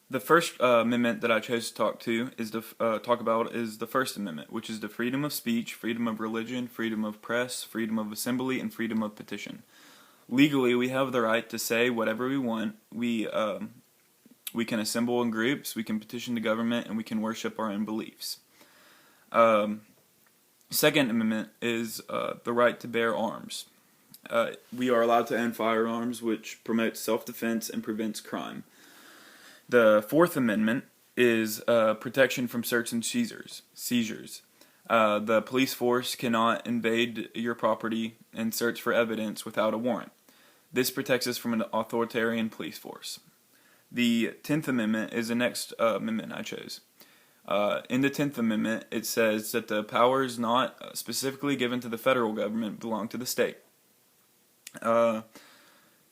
The first amendment that I chose to talk about is the First Amendment, which is the freedom of speech, freedom of religion, freedom of press, freedom of assembly, and freedom of petition. Legally, we have the right to say whatever we want. We can assemble in groups, we can petition the government, and we can worship our own beliefs. Second Amendment is the right to bear arms. We are allowed to own firearms, which promotes self-defense and prevents crime. The Fourth Amendment is protection from search and seizures. The police force cannot invade your property and search for evidence without a warrant. This protects us from an authoritarian police force. The 10th Amendment is the next amendment I chose. In the 10th Amendment, it says that the powers not specifically given to the federal government belong to the state.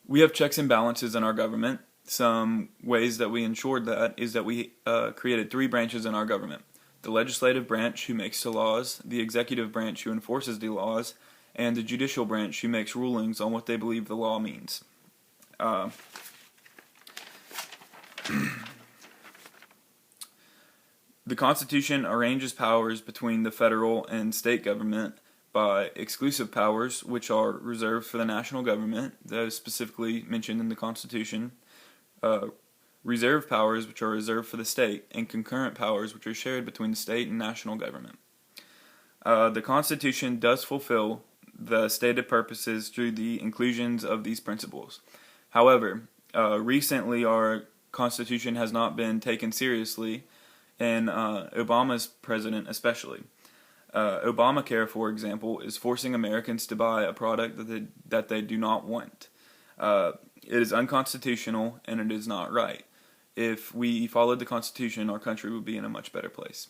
We have checks and balances in our government. Some ways that we ensured that is that we created three branches in our government. The legislative branch, who makes the laws, the executive branch, who enforces the laws, and the judicial branch, who makes rulings on what they believe the law means. The Constitution arranges powers between the federal and state government by exclusive powers, which are reserved for the national government, those specifically mentioned in the Constitution, reserve powers, which are reserved for the state, and concurrent powers, which are shared between the state and national government. The Constitution does fulfill the stated purposes through the inclusions of these principles. However, recently our Constitution has not been taken seriously, and Obama's president especially. Obamacare, for example, is forcing Americans to buy a product that they do not want. It is unconstitutional, and it is not right. If we followed the Constitution, our country would be in a much better place.